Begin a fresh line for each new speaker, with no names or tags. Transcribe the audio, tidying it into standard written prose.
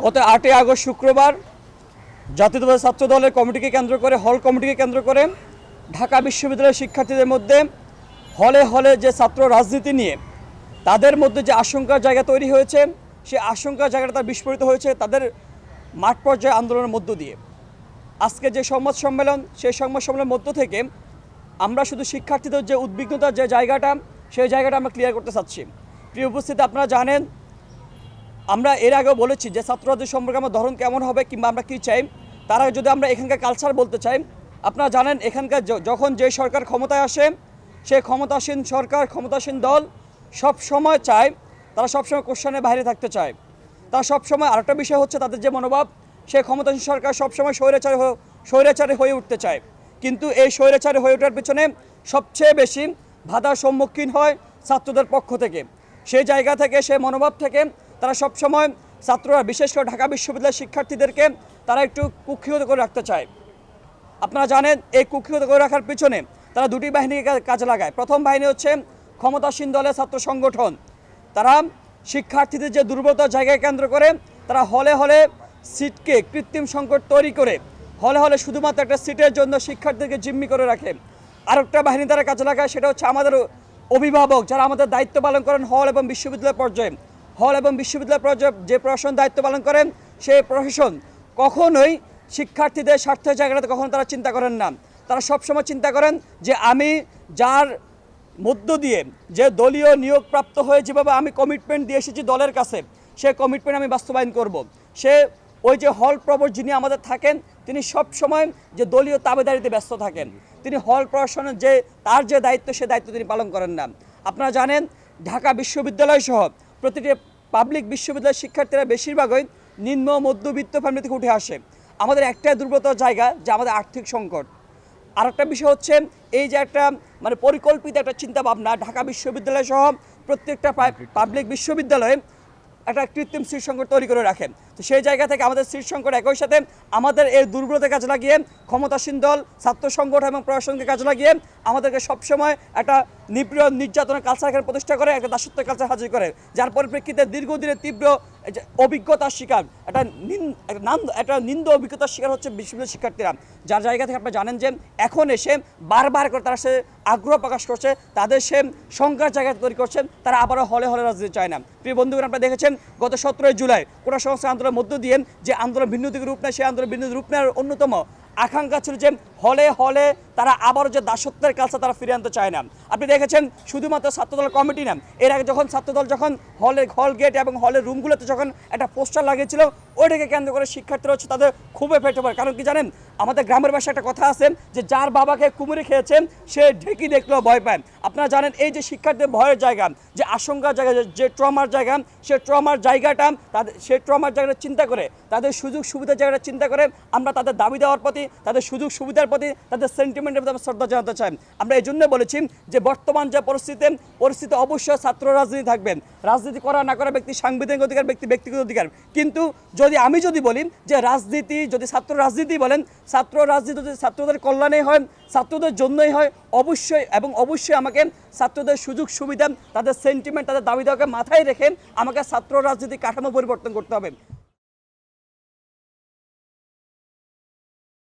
গত 8ই আগস্ট শুক্রবার জাতীয়তাবাদী ছাত্র দলের কমিটিকে কেন্দ্র করে হল কমিটিকে কেন্দ্র করে ঢাকা বিশ্ববিদ্যালয়ের শিক্ষার্থীদের মধ্যে হলে হলে যে ছাত্র রাজনীতি নিয়ে তাদের মধ্যে যে আশঙ্কার জায়গা তৈরি হয়েছে, সেই আশঙ্কার জায়গাটা তার বিস্ফোরিত হয়েছে তাদের মাঠ পর্যায়ে আন্দোলনের মধ্য দিয়ে। আজকে যে সংবাদ সম্মেলন, সেই সংবাদ সম্মেলনের মধ্য থেকে আমরা শুধু শিক্ষার্থীদের যে উদ্বিগ্নতার যে জায়গাটা, সেই জায়গাটা আমরা ক্লিয়ার করতে চাচ্ছি। প্রিয় উপস্থিতি, আপনারা জানেন আমরা এর আগেও বলেছি যে ছাত্রদের সম্পর্কে আমার ধরন কেমন হবে কিংবা আমরা কী চাই। তারা যদি আমরা এখানকার কালচার বলতে চাই, আপনারা জানেন এখানকার যখন যে সরকার ক্ষমতায় আসে, সেই ক্ষমতাসীন সরকার, ক্ষমতাসীন দল সব সময় চায়, তারা সবসময় কোশ্চেনের বাইরে থাকতে চায়। তারা সবসময় আরেকটা বিষয় হচ্ছে তাদের যে মনোভাব, সেই ক্ষমতাসীন সরকার সবসময় স্বৈরাচারী হয়ে উঠতে চায়। কিন্তু এই স্বৈরাচারী হয়ে ওঠার পিছনে সবচেয়ে বেশি বাধার সম্মুখীন হয় ছাত্রদের পক্ষ থেকে। সেই জায়গা থেকে, সেই মনোভাব থেকে তারা সবসময় ছাত্ররা, বিশেষ করে ঢাকা বিশ্ববিদ্যালয়ের শিক্ষার্থীদেরকে তারা একটু কুক্ষিগত করে রাখতে চায়। আপনারা জানেন এই কুক্ষিগত করে রাখার পিছনে তারা দুটি বাহিনীকে কাজে লাগায়। প্রথম বাহিনী হচ্ছে ক্ষমতাসীন দলের ছাত্র সংগঠন। তারা শিক্ষার্থীদের যে দুর্বলতার জায়গায় কেন্দ্র করে তারা হলে হলে সিটকে কৃত্রিম সংকট তৈরি করে হলে হলে শুধুমাত্র একটা সিটের জন্য শিক্ষার্থীদেরকে জিম্মি করে রাখে। আরেকটা বাহিনী তারা কাজে লাগায়, সেটা হচ্ছে আমাদের অভিভাবক যারা আমাদের দায়িত্ব পালন করেন হল এবং বিশ্ববিদ্যালয় পর্যায়ে। হল এবং বিশ্ববিদ্যালয় পর্যায়ে যে প্রশাসন দায়িত্ব পালন করেন, সেই প্রশাসন কখনোই শিক্ষার্থীদের স্বার্থের জায়গাটাতে কখনো তারা চিন্তা করেন না। তারা সবসময় চিন্তা করেন যে আমি যার মধ্য দিয়ে, যে দলীয় নিয়োগপ্রাপ্ত হয়ে যেভাবে আমি কমিটমেন্ট দিয়ে এসেছি দলের কাছে, সেই কমিটমেন্ট আমি বাস্তবায়ন করব। সে ওই যে হল প্রবর যিনি আমাদের থাকেন, তিনি সব সময় যে দলীয় তাবেদারিতে ব্যস্ত থাকেন। তিনি হল প্রশাসনের যে তার যে দায়িত্ব, সে দায়িত্ব তিনি পালন করেন না। আপনারা জানেন ঢাকা বিশ্ববিদ্যালয় সহ প্রতিটি পাবলিক বিশ্ববিদ্যালয়ের শিক্ষার্থীরা বেশিরভাগই নিম্ন মধ্যবিত্ত ফ্যামিলি থেকে উঠে আসে। আমাদের একটাই দুর্বলতার জায়গা যে আমাদের আর্থিক সংকট। আরেকটা বিষয় হচ্ছে এই যে একটা পরিকল্পিত একটা চিন্তাভাবনা ঢাকা বিশ্ববিদ্যালয় সহ প্রত্যেকটা পাবলিক বিশ্ববিদ্যালয়ে একটা কৃত্রিম সিট সংকট তৈরি করে রাখেন। তো সেই জায়গা থেকে আমাদের সিট সংকট, একই সাথে আমাদের এই দুর্বলতার কাজে লাগিয়ে ক্ষমতাসীন দল, ছাত্র সংগঠন এবং প্রশাসনকে কাজে লাগিয়ে আমাদেরকে সবসময় একটা নিপীড়ন নির্যাতনের কালচার এখানে প্রতিষ্ঠা করে, একটা দাসত্বের কালচার হাজির করে, যার পরিপ্রেক্ষিতে দীর্ঘদিনের তীব্র অভিজ্ঞতার শিকার, একটা নিন্দ অভিজ্ঞতার শিকার হচ্ছে বিশ্ববিদ্যালয়ের শিক্ষার্থীরা। যার জায়গা থেকে আপনারা জানেন যে এখন এসে বারবার করে তারা সে আগ্রহ প্রকাশ করছে, তাদের সে সংখ্যার জায়গা তৈরি করছেন, তারা আবারও হলে হলে রাজনীতি চায় না। প্রিয় বন্ধুগণ, আপনারা দেখেছেন গত 17 জুলাই কোটা সংস্কার আন্দোলনের মধ্য দিয়ে যে আন্দোলন ভিন্ন দিকে রূপ নেয়, সেই আন্দোলন ভিন্ন রূপ নেওয়ার অন্যতম আকাঙ্ক্ষা ছিল যে হলে হলে তারা আবারও যে দাসত্বের কালচার তারা ফিরে আনতে চায় না। আপনি দেখেছেন শুধুমাত্র ছাত্রদল কমিটি না, এর আগে যখন ছাত্রদল যখন হল গেট এবং হলের রুমগুলোতে যখন একটা পোস্টার লাগিয়েছিল, ওইটাকে কেন্দ্র করে শিক্ষার্থীরা হচ্ছে তাদের খুবই ফেটে পড়ে। কারণ কি জানেন, আমাদের গ্রামের ভাষায় একটা কথা আছে যে যার বাবাকে কুমিরে খেয়েছেন সে ঢেকি দেখলেও ভয় পায়। আপনারা জানেন এই যে শিক্ষার্থীদের ভয়ের জায়গা, যে আশঙ্কার জায়গা, যে ট্রমার জায়গা, সেই ট্রমার জায়গাটা চিন্তা করে, তাদের সুযোগ সুবিধার জায়গাটা চিন্তা করে আমরা তাদের দাবি দেওয়ার প্রতি, তাদের সুযোগ সুবিধার প্রতি, তাদের সেন্টিমেন্টের প্রতি আমরা শ্রদ্ধা জানাতে চাই। আমরা এই জন্য বলেছি যে বর্তমান যে পরিস্থিতি অবশ্যই ছাত্র রাজনীতি থাকবেন। রাজনীতি করা না করা ব্যক্তি সাংবিধানিক অধিকার, ব্যক্তিগত অধিকার। কিন্তু আমি যদি বলি যে রাজনীতি, যদি ছাত্র রাজনীতি বলেন, ছাত্র রাজনীতি যদি ছাত্রদের কল্যাণে হয়, ছাত্রদের জন্যই হয়, অবশ্যই আমাকে ছাত্রদের সুযোগ সুবিধা, তাদের সেন্টিমেন্ট, তাদের দাবি দেওয়াকে মাথায় রেখে আমাকে ছাত্র রাজনীতি কাঠামো পরিবর্তন করতে হবে।